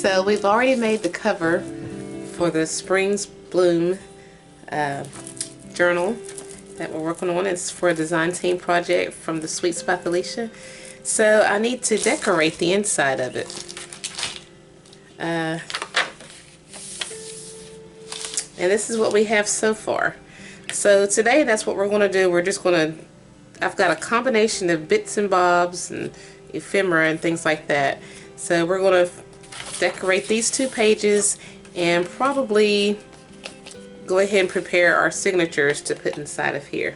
So we've already made the cover for the Springs Bloom journal that we're working on. It's for a design team project from the Sweets By Thelisha. So I need to decorate the inside of it. And this is what we have so far. So today that's what we're going to do. We're just going to, I've got a combination of bits and bobs and ephemera and things like that. So we're going to decorate these 2 pages and probably go ahead and prepare our signatures to put inside of here.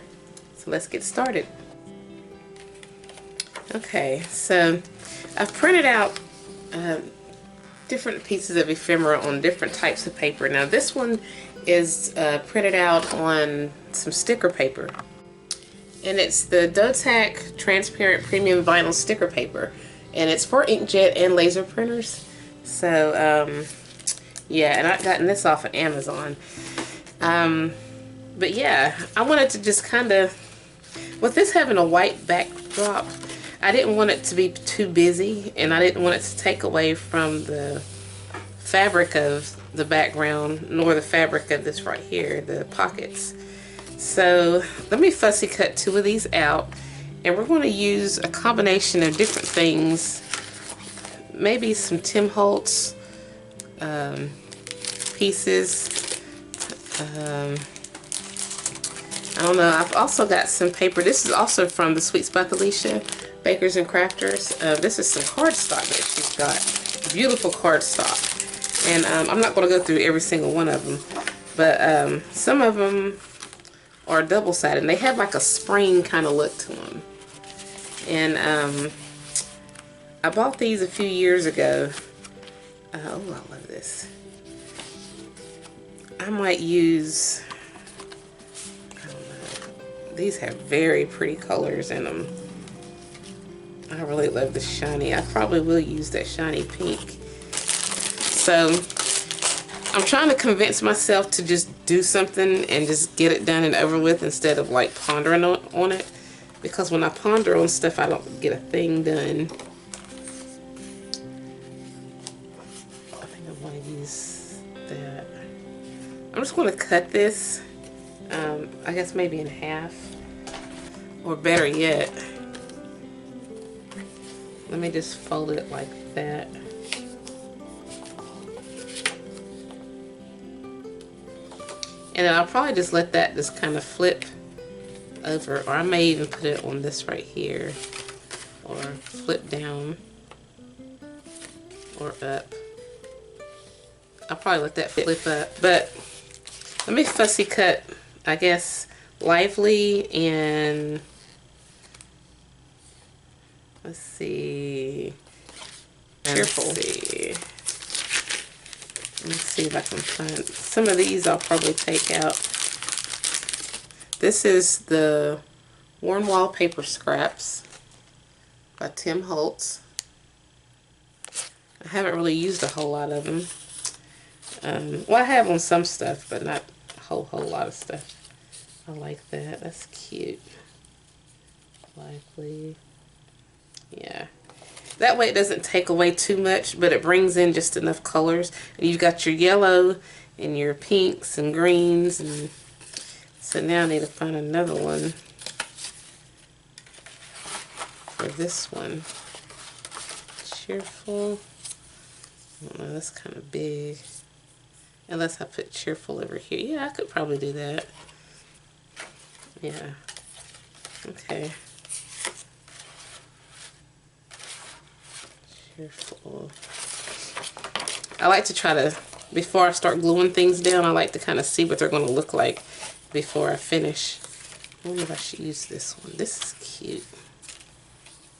So let's get started. Okay, so I've printed out different pieces of ephemera on different types of paper. Now this one is printed out on some sticker paper, and it's the Dotac transparent premium vinyl sticker paper, and it's for inkjet and laser printers. So yeah, and I've gotten this off of Amazon. But yeah, I wanted to just kind of, with this having a white backdrop, I didn't want it to be too busy, and I didn't want it to take away from the fabric of the background, nor the fabric of this right here, the pockets. So let me fussy cut 2 of these out, and we're going to use a combination of different things, maybe some Tim Holtz pieces. I don't know. I've also got some paper. This is also from the Sweets By Thelisha Bakers and Crafters. This is some cardstock that she's got. Beautiful cardstock. And I'm not going to go through every single one of them, but some of them are double-sided, and they have like a spring kind of look to them. And I bought these a few years ago. Oh, I love this. I might use, I don't know, these have very pretty colors in them. I really love the shiny. I probably will use that shiny pink. So I'm trying to convince myself to just do something and just get it done and over with, instead of like pondering on it, because when I ponder on stuff I don't get a thing done. I think I want to use that. I'm just going to cut this, I guess maybe in half, or better yet, let me just fold it like that. And then I'll probably just let that just kind of flip over, or I may even put it on this right here, or flip down or up. I'll probably let that flip up, but let me fussy cut, I guess, lively and, let's see, cheerful. Let me see if I can find some of these. I'll probably take out. This is the Worn Wallpaper Scraps by Tim Holtz. I haven't really used a whole lot of them. Well, I have on some stuff, but not a whole lot of stuff. I like that. That's cute. Lively. Yeah. That way it doesn't take away too much, but it brings in just enough colors. And you've got your yellow and your pinks and greens. And so now I need to find another one for this one. Cheerful. I don't know, that's kind of big. Unless I put cheerful over here. Yeah, I could probably do that. Yeah. Okay. Cheerful. I like to try to, before I start gluing things down, I like to kind of see what they're going to look like before I finish. I wonder if I should use this one. This is cute.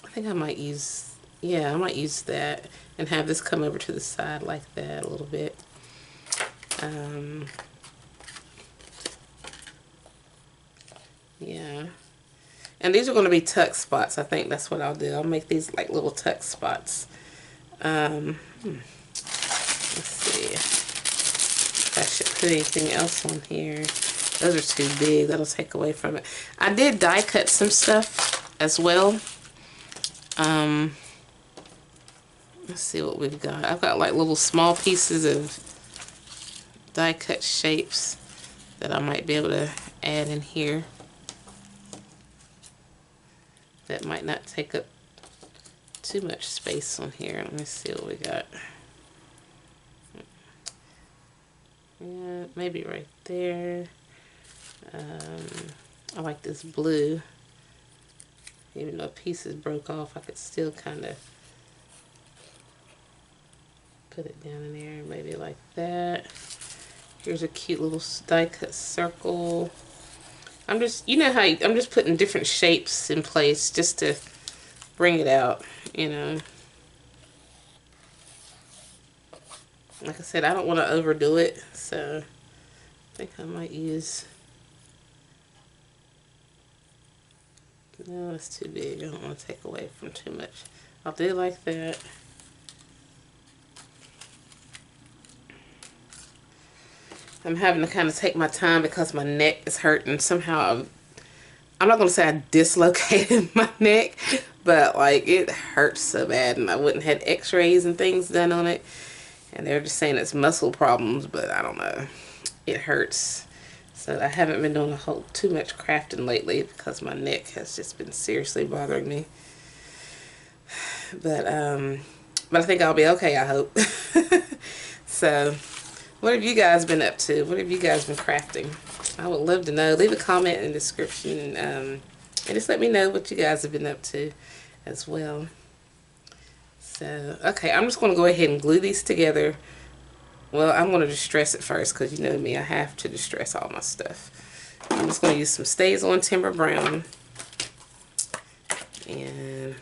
I think I might use, yeah, I might use that and have this come over to the side like that a little bit. Yeah. And these are going to be tuck spots. I think that's what I'll do. I'll make these like little tuck spots. Let's see if I should put anything else on here. Those are too big. That'll take away from it. I did die cut some stuff as well. Let's see what we've got. I've got like little small pieces of die cut shapes that I might be able to add in here. That might not take up too much space on here. Let me see what we got. Yeah, maybe right there. I like this blue. Even though pieces broke off, I could still kind of put it down in there, maybe like that. Here's a cute little die cut circle. I'm just, you know how I'm just putting different shapes in place just to bring it out, you know. Like I said, I don't want to overdo it, so I think I might use, no, that's too big. I don't want to take away from too much. I'll do it like that. I'm having to kind of take my time because my neck is hurting. Somehow, I'm not going to say I dislocated my neck, but like it hurts so bad, and I wouldn't had x-rays and things done on it. And they're just saying it's muscle problems, but I don't know. It hurts. So I haven't been doing too much crafting lately because my neck has just been seriously bothering me. But I think I'll be okay, I hope. So, what have you guys been up to? What have you guys been crafting? I would love to know. Leave a comment in the description and just let me know what you guys have been up to as well. So, okay, I'm just going to go ahead and glue these together. Well, I'm going to distress it first because you know me, I have to distress all my stuff. I'm just going to use some Stays On Timber Brown. And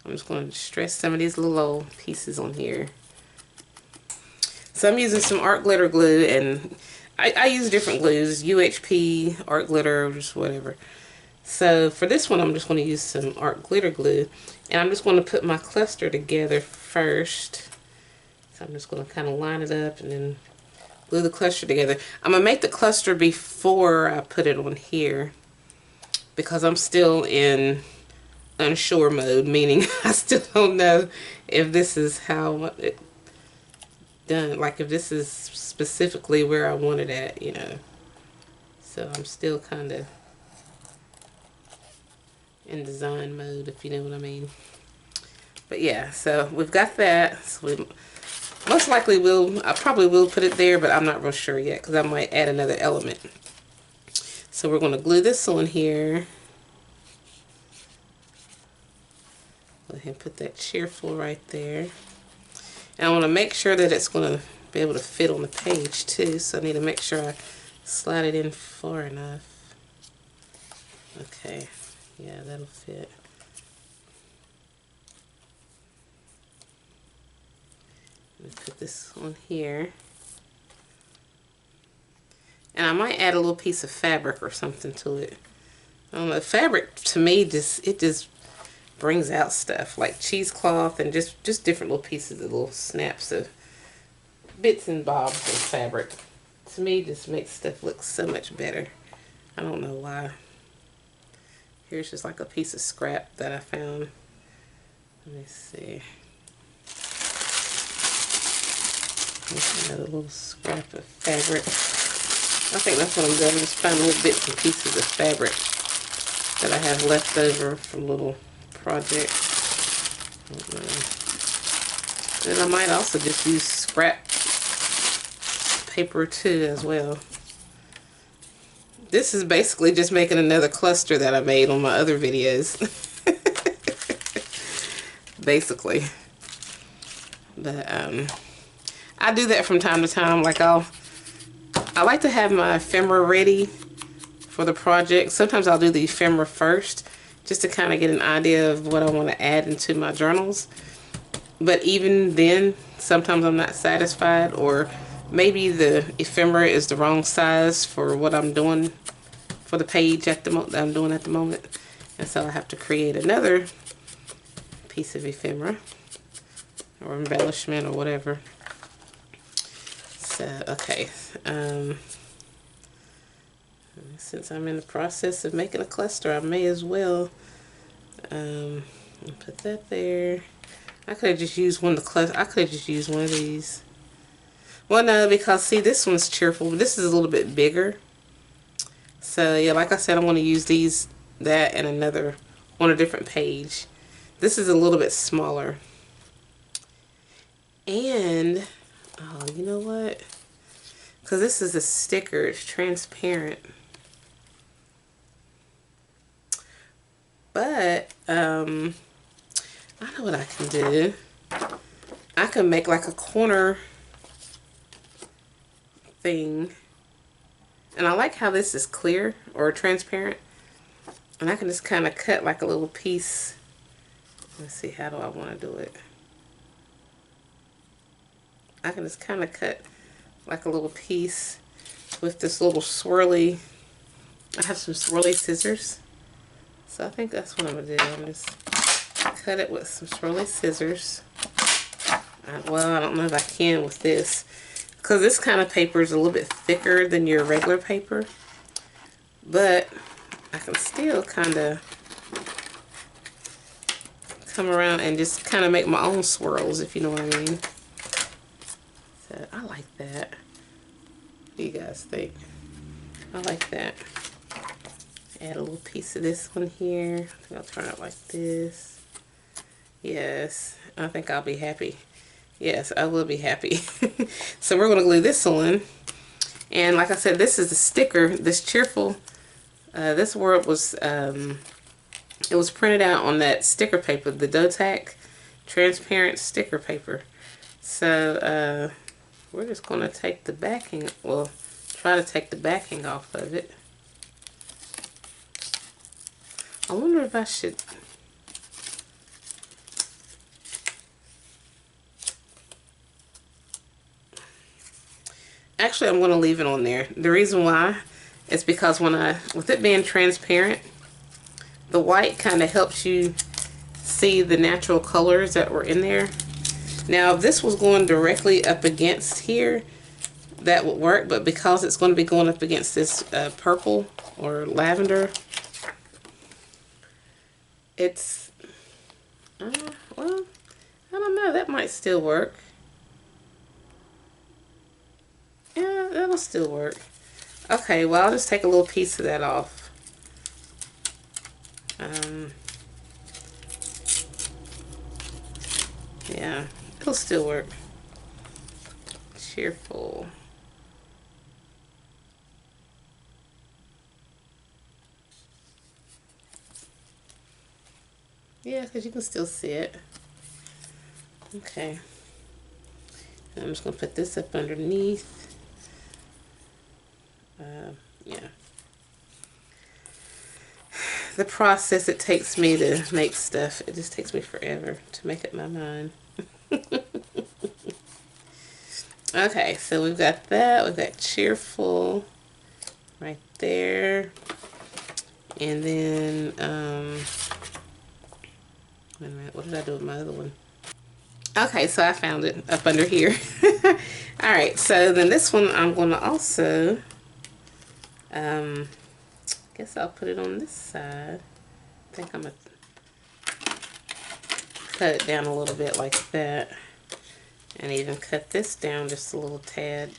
I'm just going to distress some of these little old pieces on here. So I'm using some art glitter glue, and I use different glues, UHP, art glitter, or just whatever. So for this one, I'm just going to use some art glitter glue, and I'm just going to put my cluster together first. So I'm just going to kind of line it up and then glue the cluster together. I'm going to make the cluster before I put it on here because I'm still in unsure mode, meaning I still don't know if this is how it done, like if this is specifically where I want it at, you know. So I'm still kind of in design mode, if you know what I mean. But yeah, so we've got that. So we most likely I probably will put it there, but I'm not real sure yet because I might add another element. So we're going to glue this on here. Go ahead and put that cheerful right there. And I want to make sure that it's going to be able to fit on the page too, so I need to make sure I slide it in far enough. Okay, yeah, that'll fit. Let me put this on here. And I might add a little piece of fabric or something to it. I don't know, fabric to me just brings out stuff like cheesecloth and just different little pieces of little snaps of bits and bobs of fabric. To me, just makes stuff look so much better. I don't know why. Here's just like a piece of scrap that I found. Let me see. Another little scrap of fabric. I think that's what I'm doing, just find little bits and pieces of fabric that I have left over from little projects. And I might also just use scrap paper too as well. This is basically just making another cluster that I made on my other videos. Basically. But I do that from time to time. Like I like to have my ephemera ready for the project. Sometimes I'll do the ephemera first just to kind of get an idea of what I want to add into my journals. But even then, sometimes I'm not satisfied, or maybe the ephemera is the wrong size for what I'm doing for the page that I'm doing at the moment. And so I have to create another piece of ephemera or embellishment or whatever. So, okay. Since I'm in the process of making a cluster, I may as well And put that there. I could have just used one of the clutch. I could have just used one of these. Well, no, because see, this one's cheerful. This is a little bit bigger. So yeah, like I said, I'm going to use these, that, and another on a different page. This is a little bit smaller. And, oh, you know what? Because this is a sticker, it's transparent. But, I know what I can do. I can make like a corner thing. And I like how this is clear or transparent. And I can just kind of cut like a little piece. Let's see, how do I want to do it? I can just kind of cut like a little piece with this little swirly. I have some swirly scissors. So I think that's what I'm going to do. I'm just cut it with some swirly scissors. Well, I don't know if I can with this, because this kind of paper is a little bit thicker than your regular paper. But I can still kind of come around and just kind of make my own swirls, if you know what I mean. So I like that. What do you guys think? I like that. Add a little piece of this one here. I think I'll turn it like this. Yes, I think I'll be happy. Yes, I will be happy. So we're going to glue this on. And like I said, this is the sticker, this cheerful. This word was, it was printed out on that sticker paper, the dough tack transparent sticker paper. So we're just going to take the backing, well, try to take the backing off of it. I wonder if I should... Actually, I'm going to leave it on there. The reason why is because with it being transparent, the white kind of helps you see the natural colors that were in there. Now, if this was going directly up against here, that would work, but because it's going to be going up against this purple or lavender, it's, well, I don't know, that might still work. Yeah, that'll still work. Okay, well, I'll just take a little piece of that off. Yeah, it'll still work. Cheerful. Yeah, because you can still see it. Okay. I'm just going to put this up underneath. Yeah. The process it takes me to make stuff, it just takes me forever to make up my mind. Okay, so we've got that. We've got cheerful right there. And then, wait a minute, what did I do with my other one? Okay, so I found it up under here. Alright, so then this one I'm going to also, guess I'll put it on this side. I think I'm going to cut it down a little bit like that. And even cut this down just a little tad.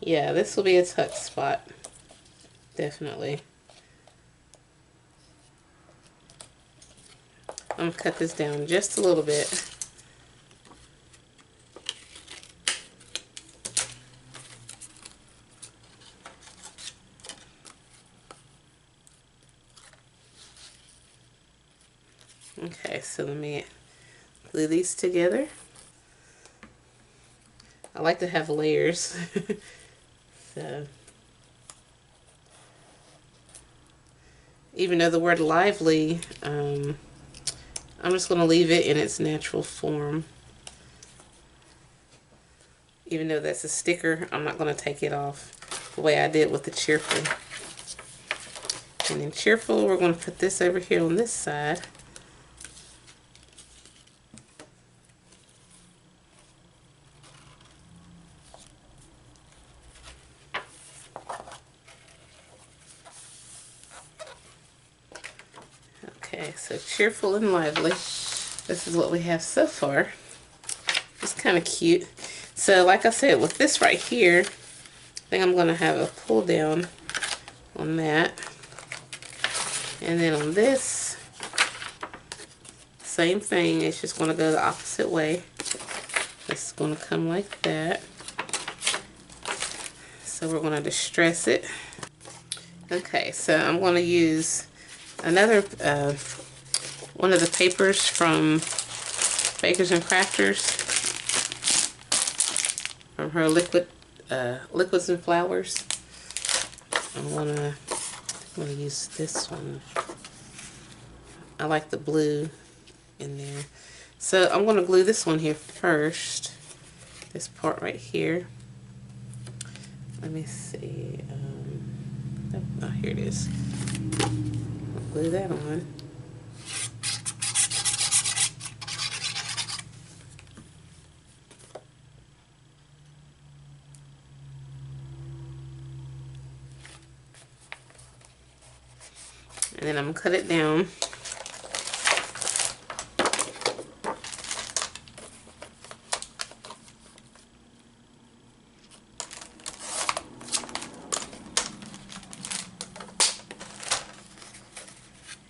Yeah, this will be a tuck spot. Definitely. I'm going to cut this down just a little bit. Okay, so let me glue these together. I like to have layers. So, even though the word lively, I'm just going to leave it in its natural form. Even though that's a sticker, I'm not going to take it off the way I did with the cheerful. And then cheerful, we're going to put this over here on this side. Okay, so cheerful and lively. This is what we have so far. It's kind of cute. So like I said, with this right here, I think I'm going to have a pull down on that. And then on this, same thing. It's just going to go the opposite way. It's going to come like that. So we're going to distress it. Okay, so I'm going to use another one of the papers from Bakers and Crafters, from her liquids and flowers. I'm gonna use this one. I like the blue in there. So I'm gonna glue this one here first. This part right here. Let me see. Oh, here it is. I'll glue that on. And then I'm going to cut it down.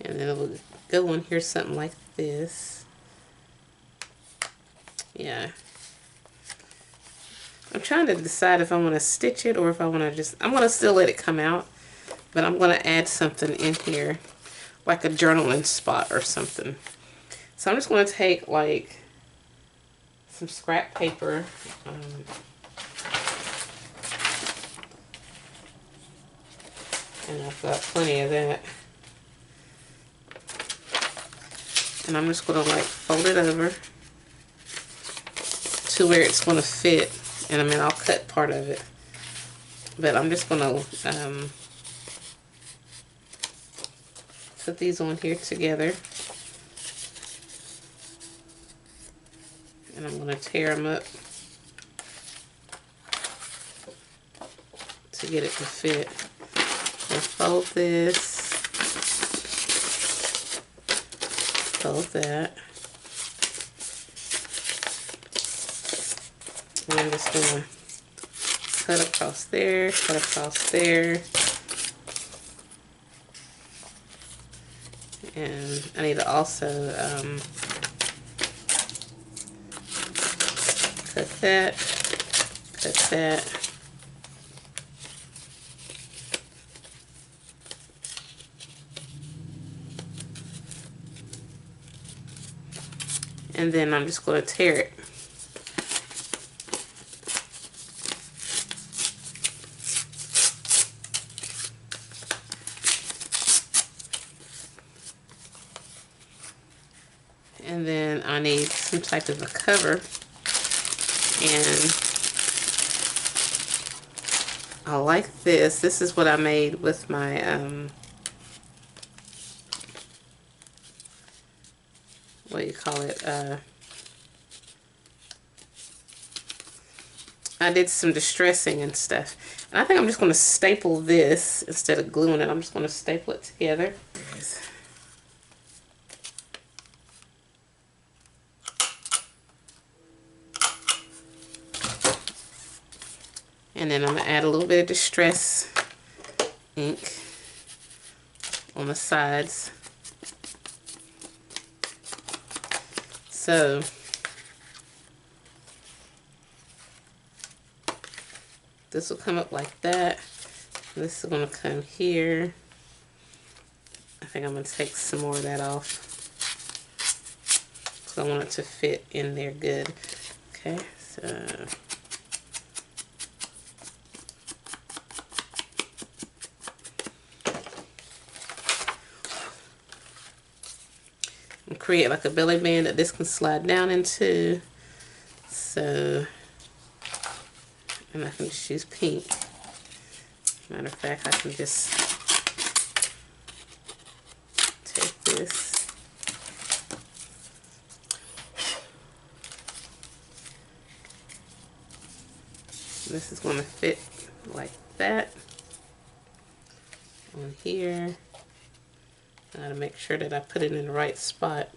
And then it'll go on here something like this. Yeah. I'm trying to decide if I want to stitch it or if I want to just... I'm going to still let it come out. But I'm going to add something in here, like a journaling spot or something. So I'm just going to take like some scrap paper. And I've got plenty of that. And I'm just going to like fold it over to where it's going to fit. And I mean, I'll cut part of it. But I'm just going to... put these on here together, and I'm going to tear them up to get it to fit. I'll fold this, fold that, and I'm just going to cut across there, cut across there. And I need to also cut that, cut that. And then I'm just going to tear it. And then I need some type of a cover, and I like this. This is what I made with my what do you call it? I did some distressing and stuff. And I think I'm just going to staple this instead of gluing it. I'm just going to staple it together. And then I'm going to add a little bit of distress ink on the sides. So this will come up like that. This is going to come here. I think I'm going to take some more of that off, because I want it to fit in there good. Okay, so and create like a belly band that this can slide down into. So, and I can just use pink. Matter of fact, I can just take this. This is going to fit like that on here, I gotta make sure that I put it in the right spot.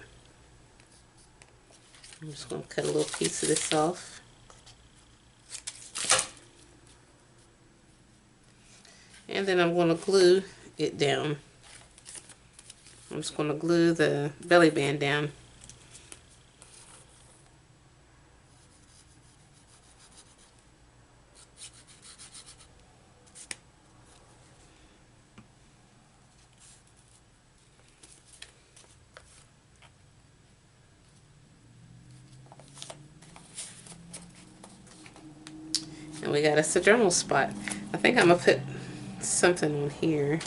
I'm just going to cut a little piece of this off. And then I'm going to glue it down. I'm just going to glue the belly band down. And we got us a journal spot. I think I'm going to put something on here.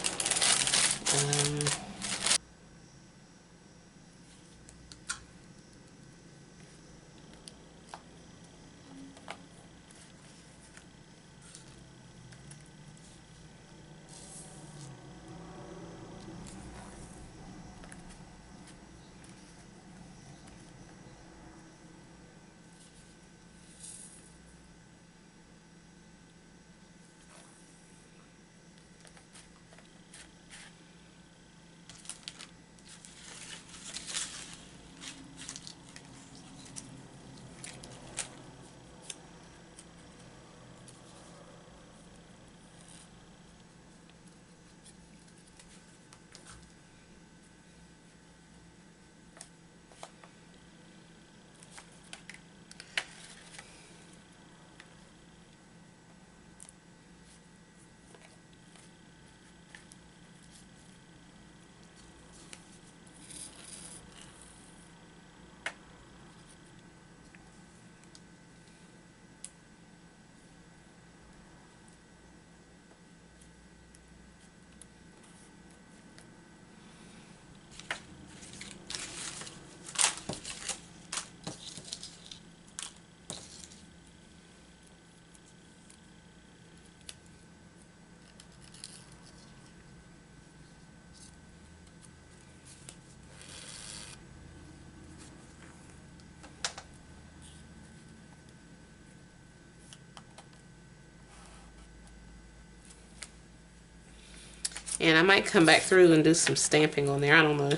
And I might come back through and do some stamping on there. I don't know.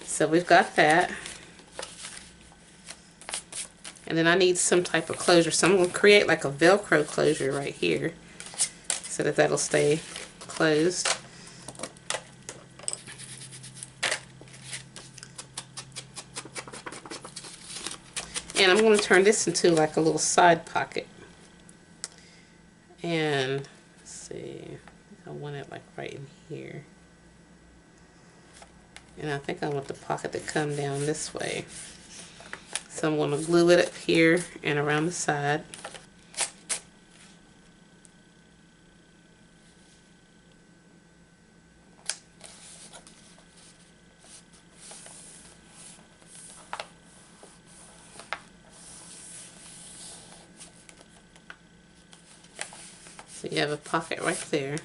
So we've got that. And then I need some type of closure. So I'm going to create like a Velcro closure right here so that that'll stay closed. And I'm going to turn this into like a little side pocket. And let's see, I want it like right in here. And I think I want the pocket to come down this way. So I'm going to glue it up here and around the side. So you have a pocket right there.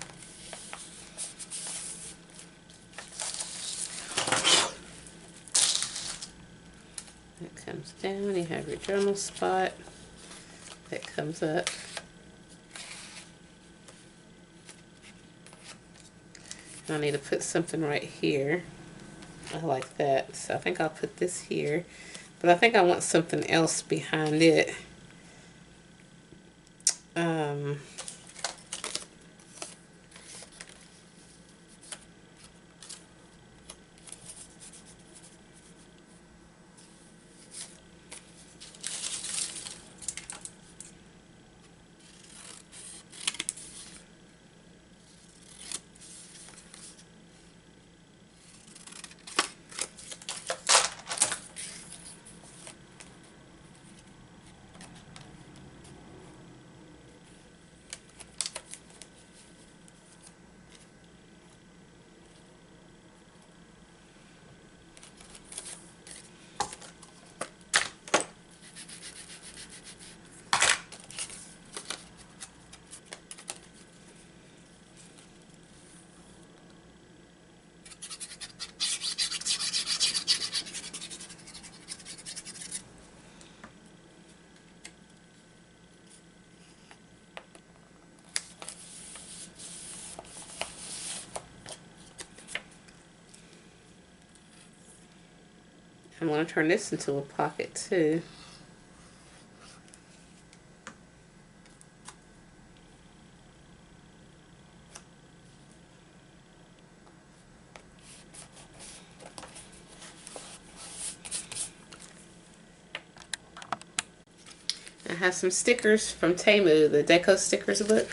That comes down, you have your journal spot that comes up. I need to put something right here. I like that, so I think I'll put this here. But I think I want something else behind it. I'm going to turn this into a pocket too. I have some stickers from Temu, the Deco Stickers book,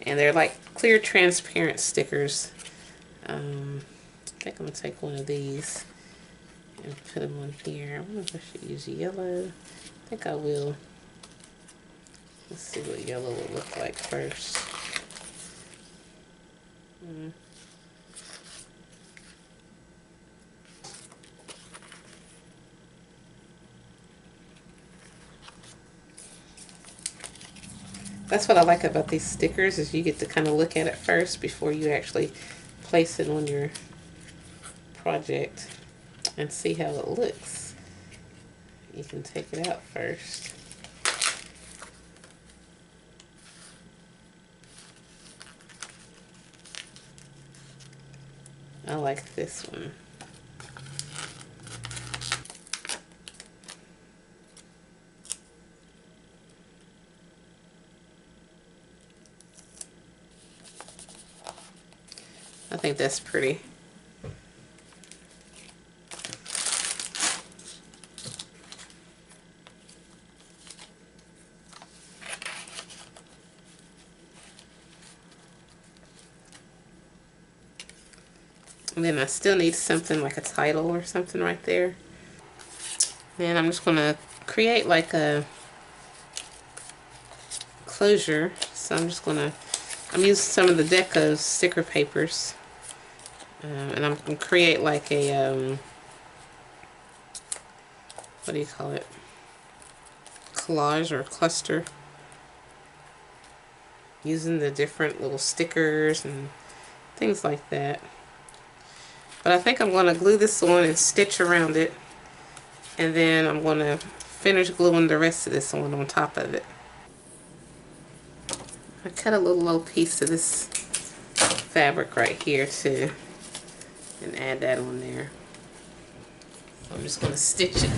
and they're like clear transparent stickers. I think I'm going to take one of these and put them on here. I wonder if I should use yellow. I think I will. Let's see what yellow will look like first. That's what I like about these stickers, is you get to kind of look at it first before you actually place it on your project and see how it looks. You can take it out first. I like this one. I think that's pretty. And then I still need something like a title or something right there. Then I'm just gonna create like a closure. So I'm using some of the Deco sticker papers. And I'm going to create like a, what do you call it? Collage or cluster. Using the different little stickers and things like that. But I think I'm going to glue this on and stitch around it. And then I'm going to finish gluing the rest of this on top of it. I cut a little piece of this fabric right here too. And add that on there. So I'm just going to stitch it.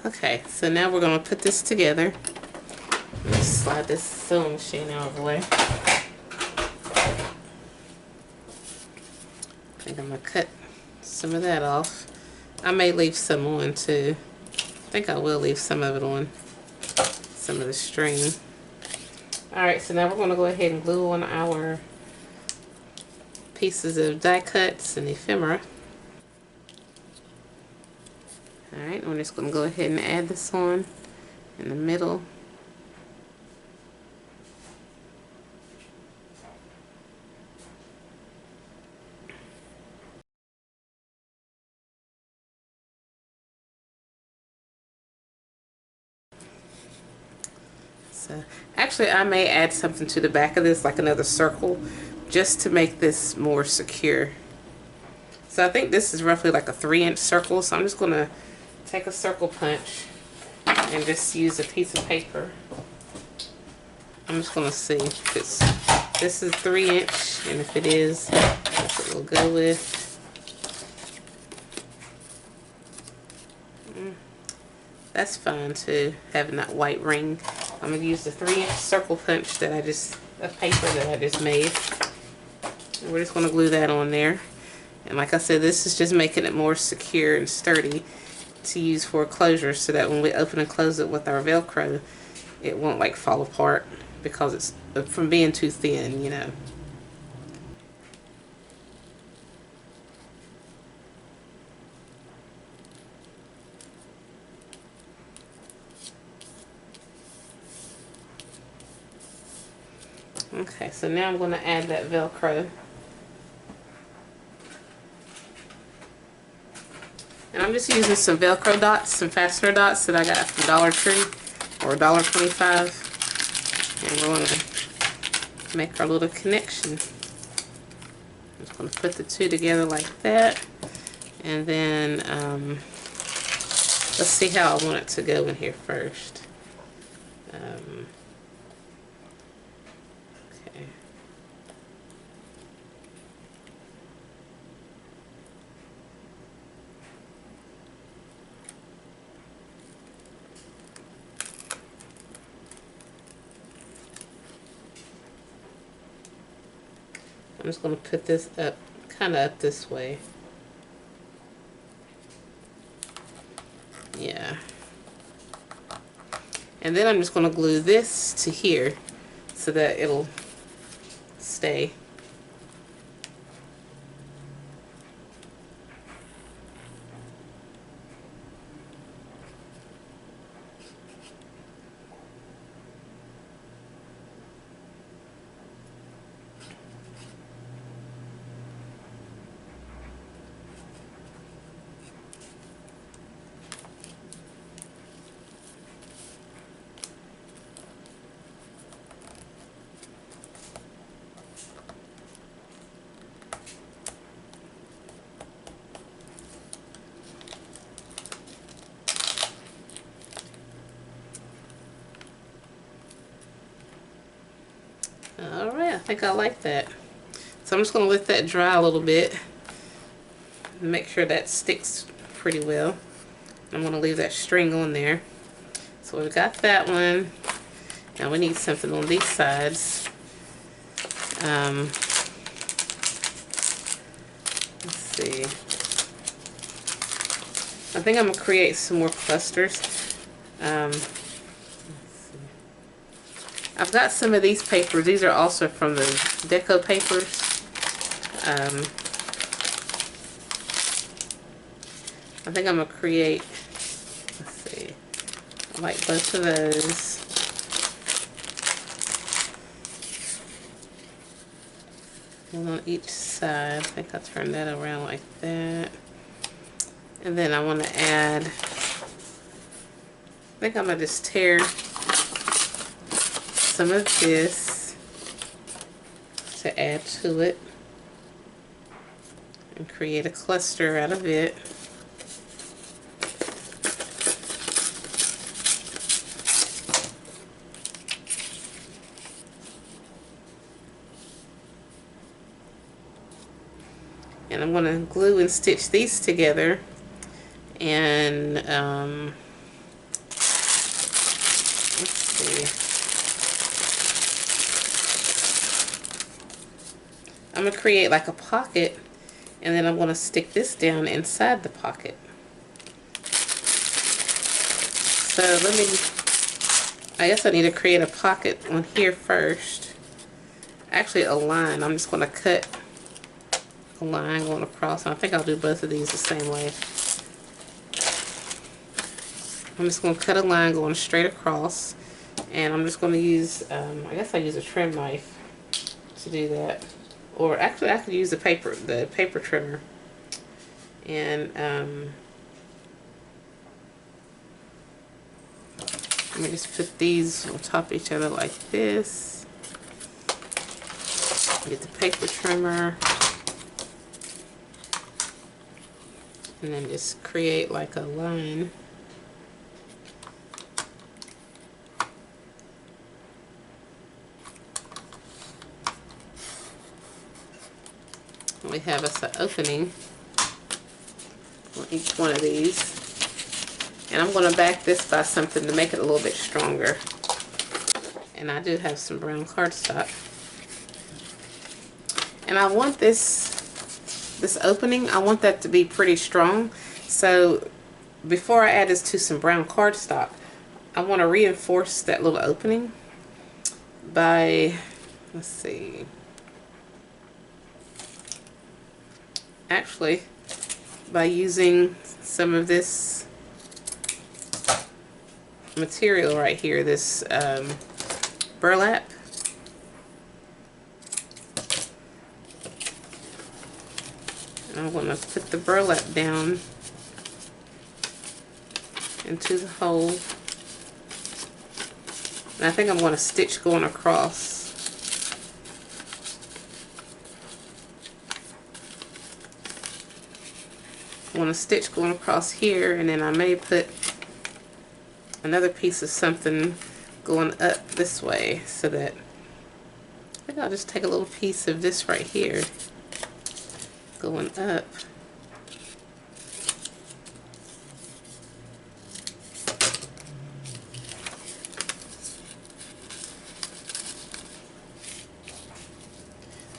Okay, so now we're going to put this together. Let's slide this sewing machine out of the way. I think I'm going to cut some of that off. I may leave some on too. I think I will leave some of it on. Some of the string. Alright, so now we're going to go ahead and glue on our pieces of die cuts and ephemera. Alright, we're just going to go ahead and add this on in the middle. So, actually I may add something to the back of this, like another circle, just to make this more secure. So I think this is roughly like a 3-inch circle, so I'm just going to take a circle punch and just use a piece of paper. I'm just going to see if this is 3-inch, and if it is, that's what we'll go with. That's fine too, having that white ring. I'm going to use the 3-inch circle punch that of paper that I just made. And we're just going to glue that on there. And like I said, this is just making it more secure and sturdy to use for a closure, so that when we open and close it with our Velcro, it won't like fall apart because it's from being too thin, you know. Okay, so now I'm going to add that Velcro. And And I'm just using some Velcro dots, some fastener dots that I got from Dollar Tree, or $1.25. And we're going to make our little connection. I'm just going to put the two together like that. And then, let's see how I want it to go in here first. Okay. I'm just going to put this up, kind of up this way. Yeah. And then I'm just going to glue this to here so that it'll stay. Alright, I think I like that. So I'm just going to let that dry a little bit and make sure that sticks pretty well. I'm going to leave that string on there. So we've got that one. Now we need something on these sides. Let's see. I think I'm going to create some more clusters. I've got some of these papers. These are also from the deco papers. I think I'm going to create, let's see, I like both of those. One on each side. I think I'll turn that around like that. And then I want to add, I think I'm going to just tear some of this to add to it and create a cluster out of it. And I'm going to glue and stitch these together, and let's see. I'm going to create like a pocket, and then I'm going to stick this down inside the pocket. So I guess I need to create a pocket on here first. Actually a line. I'm just going to cut a line going across. I think I'll do both of these the same way. I'm just going to cut a line going straight across, and I'm just going to use, I guess I use a trim knife to do that. Or actually I could use the paper trimmer. And let me just put these on top of each other like this. Get the paper trimmer. And then just create like a line. We have us an opening on each one of these. And I'm going to back this by something to make it a little bit stronger. And I do have some brown cardstock. And I want this opening, I want that to be pretty strong. So before I add this to some brown cardstock, I want to reinforce that little opening by, let's see, actually by using some of this material right here, this burlap. I'm going to put the burlap down into the hole. And I think I'm going to stitch going across. I want to stitch going across here, and then I may put another piece of something going up this way, so that I think I'll just take a little piece of this right here going up.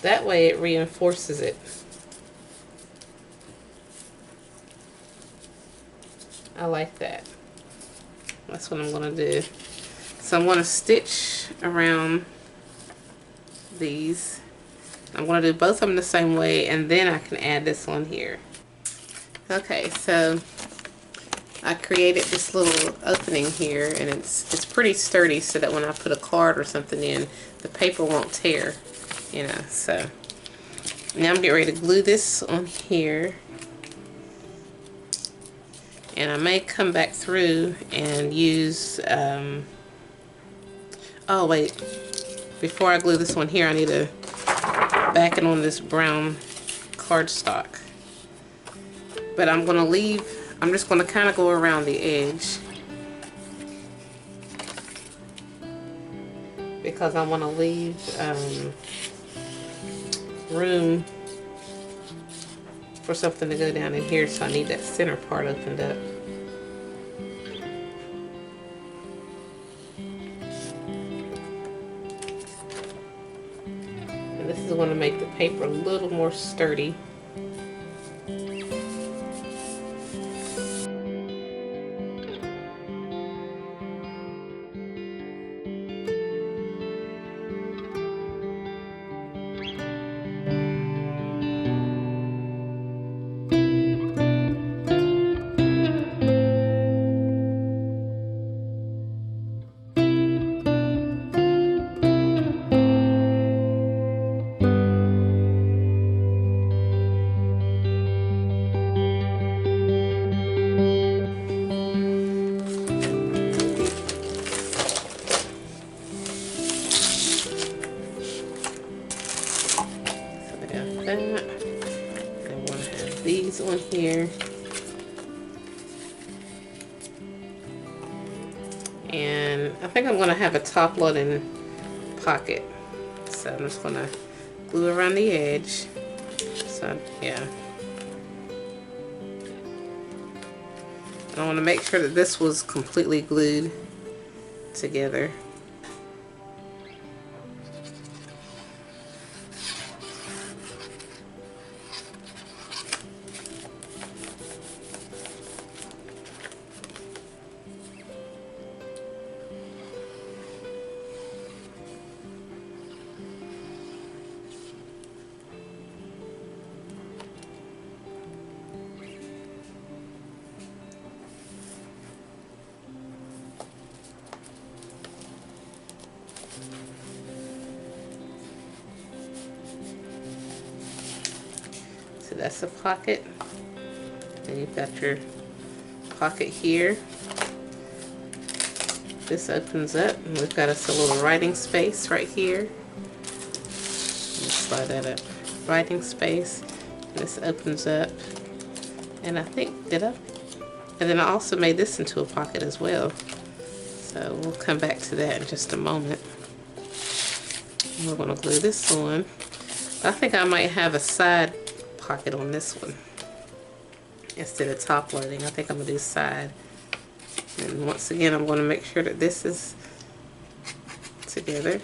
That way it reinforces it. I like that. That's what I'm going to do. So I'm going to stitch around these. I'm going to do both of them the same way, and then I can add this one here. Okay, so I created this little opening here, and it's pretty sturdy, so that when I put a card or something in, the paper won't tear, you know. So now I'm getting ready to glue this on here, and I may come back through and use oh wait, before I glue this one here, I need to back it on this brown cardstock. But I'm going to leave, I'm just going to kind of go around the edge, because I want to leave room for something to go down in here, so I need that center part opened up. And this is going to make the paper a little more sturdy. That. I want to have these on here, and I think I'm going to have a top loading pocket, so I'm just going to glue around the edge. So yeah, and I want to make sure that this was completely glued together. So that's the pocket, and you've got your pocket here. This opens up, and we've got us a little writing space right here. Let's slide that up. Writing space. This opens up, and I think, did I? And then I also made this into a pocket as well. So we'll come back to that in just a moment. We're going to glue this on. I think I might have a side pocket on this one instead of top loading. I think I'm going to do side. And once again, I'm going to make sure that this is together.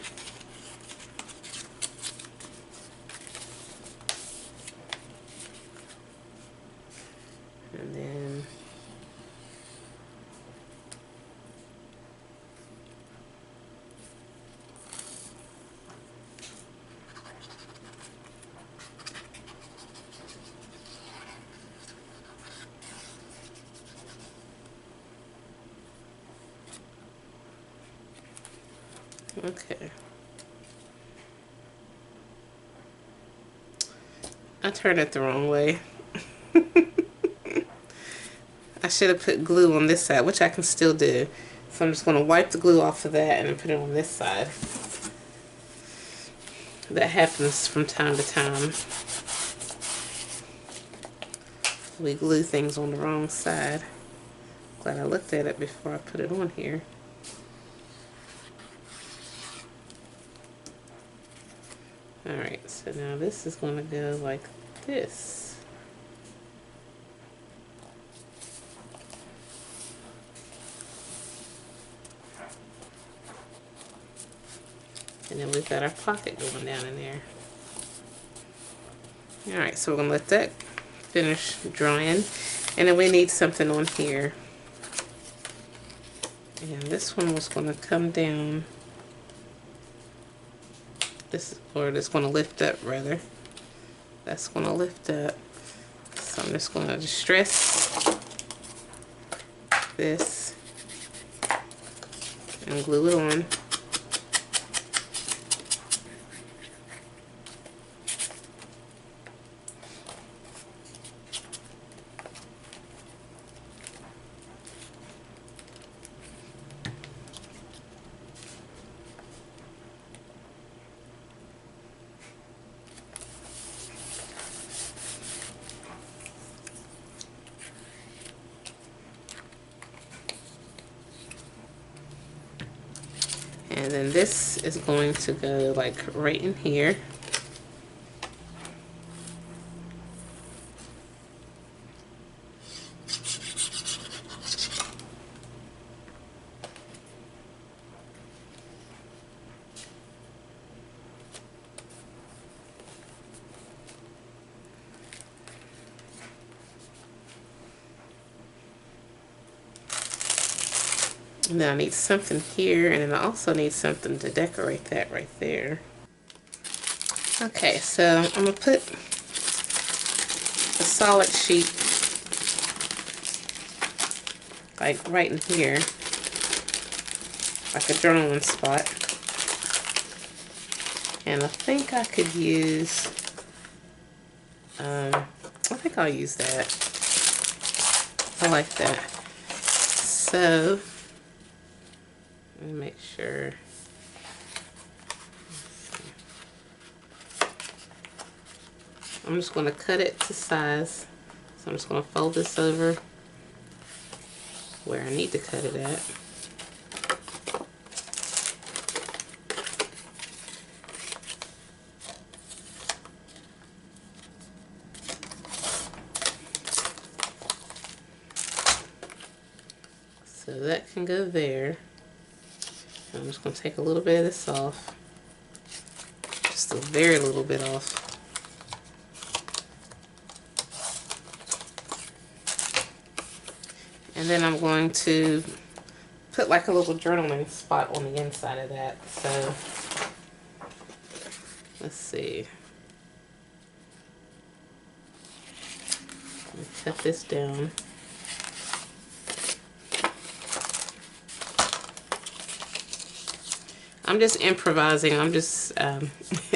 And then okay. I turned it the wrong way. I should have put glue on this side, which I can still do. So I'm just going to wipe the glue off of that and put it on this side. That happens from time to time. We glue things on the wrong side. Glad I looked at it before I put it on here. Alright, so now this is going to go like this. And then we've got our pocket going down in there. Alright, so we're going to let that finish drying. And then we need something on here. And this one was going to come down. Or it's going to lift up rather. That's going to lift up. So I'm just going to distress this and glue it on. And then this is going to go like right in here. And then I need something here, and then I also need something to decorate that right there. Okay, so I'm going to put a solid sheet like right in here, like a journaling spot. And I think I could use, I think I'll use that. I like that. So, let me make sure. I'm just going to cut it to size. So I'm just going to fold this over where I need to cut it at. So that can go there. I'm just going to take a little bit of this off. Just a very little bit off. And then I'm going to put like a little journaling spot on the inside of that. So, let's see. Let me cut this down. I'm just improvising. I'm just,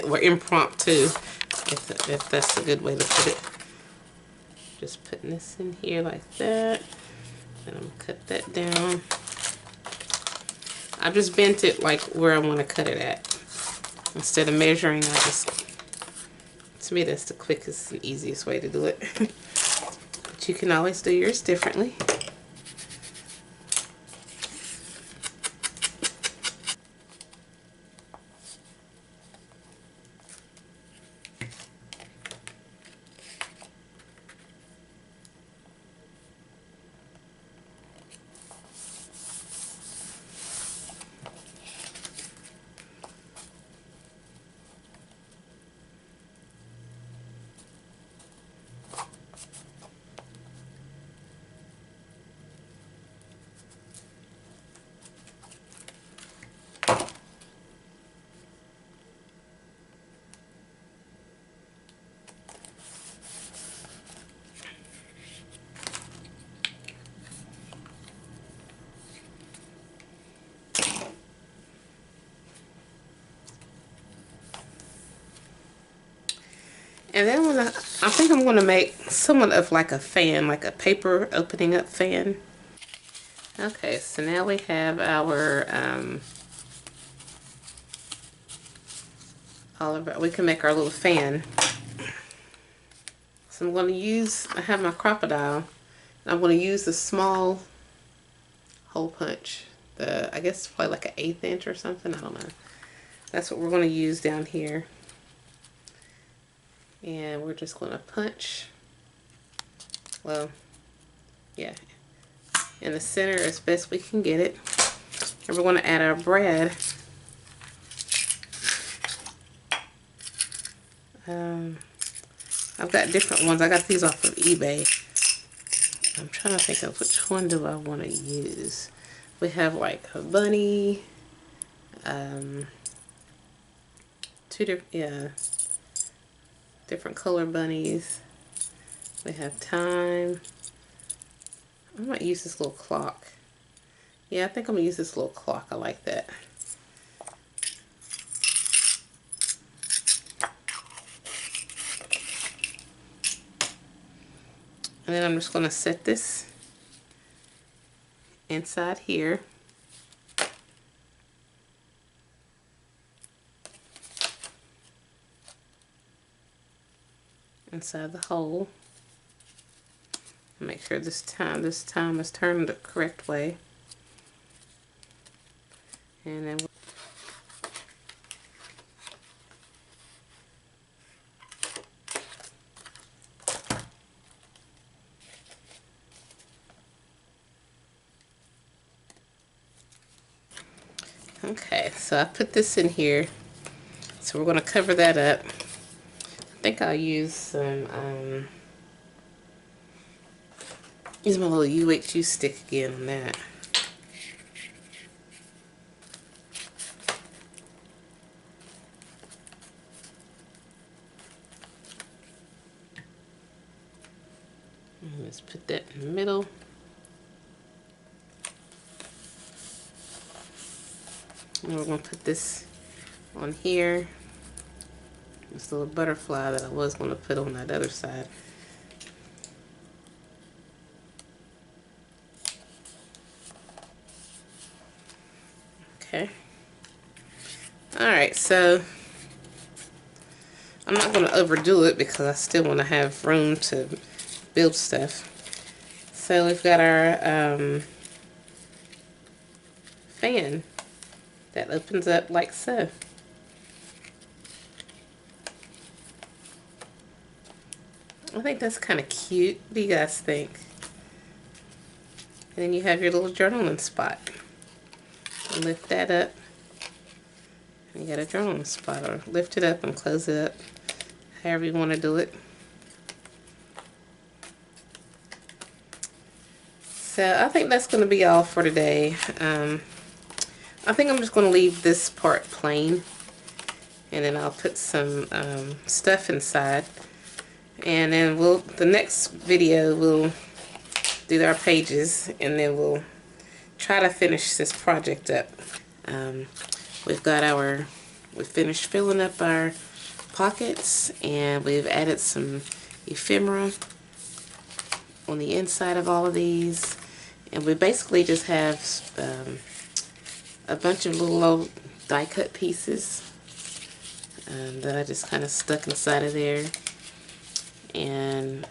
we're impromptu, if that's a good way to put it. Just putting this in here like that. And I'm going to cut that down. I just bent it like where I want to cut it at. Instead of measuring, I just, to me that's the quickest and easiest way to do it. But you can always do yours differently. And then I think I'm going to make somewhat of like a fan, like a paper opening up fan. Okay, so now we have our, we can make our little fan. So I'm going to use, I have my crocodile. I'm going to use the small hole punch. I guess it's probably like an 1/8 inch or something, I don't know. That's what we're going to use down here. And we're just going to punch, well, yeah, in the center as best we can get it. And we're going to add our brad. I've got different ones. I got these off of eBay. I'm trying to think of which one do I want to use. We have like a bunny, different color bunnies. We have time. I might use this little clock. Yeah, I think I'm gonna use this little clock. I like that. And then I'm just gonna set this inside here. Inside the hole. Make sure this time is turned the correct way. And then okay, so I put this in here. So we're going to cover that up. I think I'll use some, use my little UHU stick again on that. Let's put that in the middle. And we're going to put this on here. This little butterfly that I was going to put on that other side. Okay. Alright, so I'm not going to overdo it because I still want to have room to build stuff. So we've got our fan that opens up like so. I think that's kind of cute. What do you guys think? And then you have your little journaling spot. Lift that up. And you got a journaling spot, or lift it up and close it up, however you want to do it. So I think that's going to be all for today. I think I'm just going to leave this part plain, and then I'll put some stuff inside, and then the next video we'll do our pages, and then we'll try to finish this project up. We finished filling up our pockets, and we've added some ephemera on the inside of all of these, and we basically just have a bunch of little old die cut pieces that I just kind of stuck inside of there. And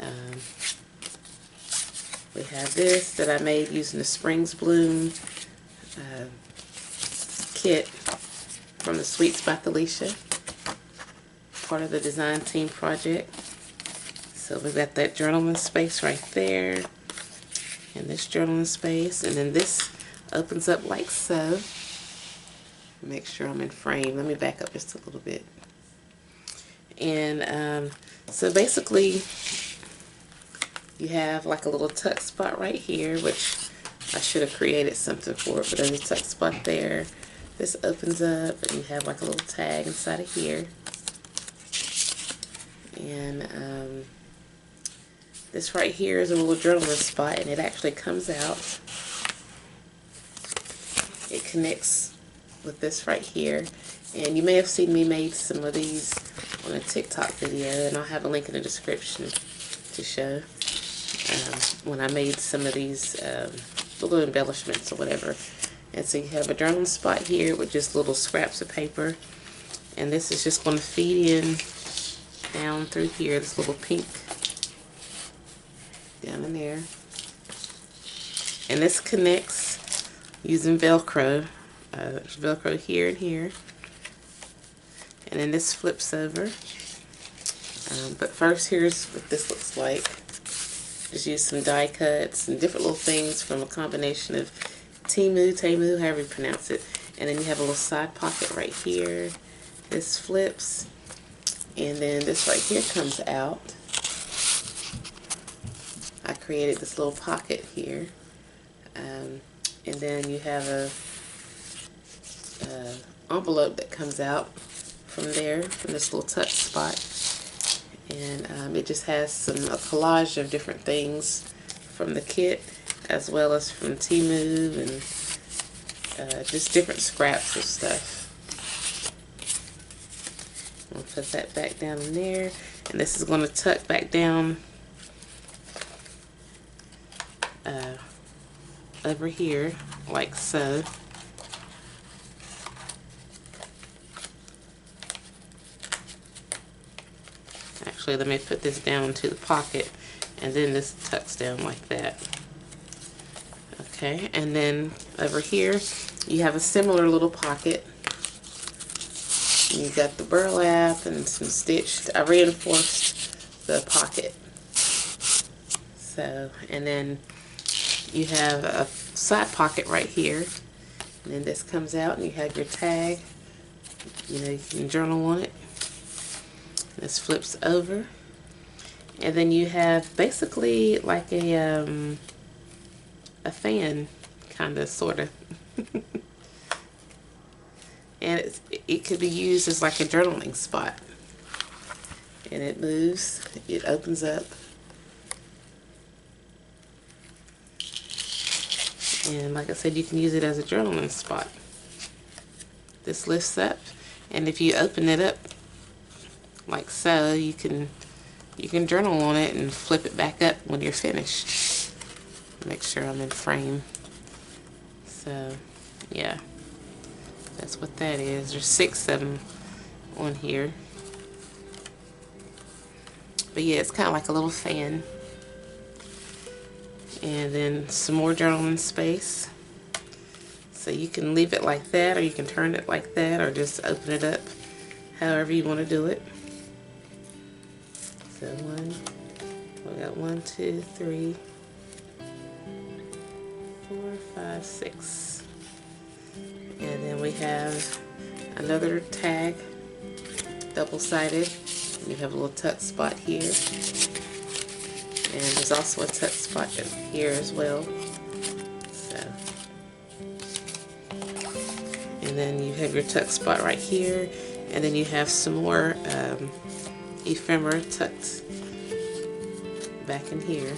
we have this that I made using the Springs Bloom kit from the Sweets By Thelisha, part of the design team project. So we've got that journaling space right there, and this journaling space, and then this opens up like so. Make sure I'm in frame. Let me back up just a little bit. And so basically you have like a little tuck spot right here, which I should have created something for it, but there's a tuck spot there. This opens up, and you have like a little tag inside of here. And this right here is a little journaling spot, and it actually comes out. It connects with this right here. And you may have seen me made some of these on a TikTok video, and I'll have a link in the description to show when I made some of these little embellishments or whatever. And so you have a journaling spot here with just little scraps of paper, and this is just going to feed in down through here, this little pink down in there. And this connects using Velcro. There's Velcro here and here. And then this flips over. But first, here's what this looks like. Just use some die cuts and different little things from a combination of Temu, however you pronounce it. And then you have a little side pocket right here. This flips. And then this right here comes out. I created this little pocket here. And then you have a envelope that comes out from there, from this little touch spot. And it just has a collage of different things from the kit, as well as from Temu, and just different scraps of stuff. I'll put that back down in there, and this is going to tuck back down over here, like so. Actually, let me put this down into the pocket, and then this tucks down like that. Okay, and then over here you have a similar little pocket. You got the burlap and some stitched. I reinforced the pocket. So, and then you have a side pocket right here, and then this comes out, and you have your tag. You know, you can journal on it. This flips over, and then you have basically like a fan, kind of, sort of. And it could be used as like a journaling spot. And it moves, it opens up. And like I said, you can use it as a journaling spot. This lifts up, and if you open it up like so, you can journal on it and flip it back up when you're finished. Make sure I'm in frame. So, yeah. That's what that is. There's 6 of them on here. But yeah, it's kind of like a little fan. And then some more journaling space. So you can leave it like that, or you can turn it like that, or just open it up however you want to do it. So we got 1, 2, 3, 4, 5, 6. And then we have another tag, double-sided. You have a little tuck spot here. And there's also a tuck spot here as well. So, and then you have your tuck spot right here. And then you have some more ephemera tucked back in here.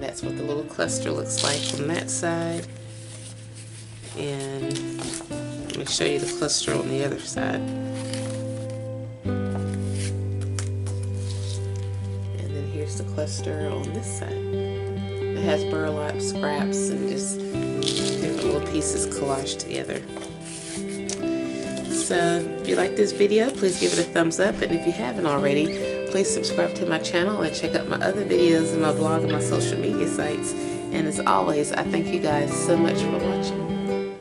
That's what the little cluster looks like from that side. And let me show you the cluster on the other side. And then here's the cluster on this side. It has burlap, scraps, and just different little pieces collaged together. So if you like this video, please give it a thumbs up. And if you haven't already, please subscribe to my channel and check out my other videos and my blog and my social media sites. And as always, I thank you guys so much for watching.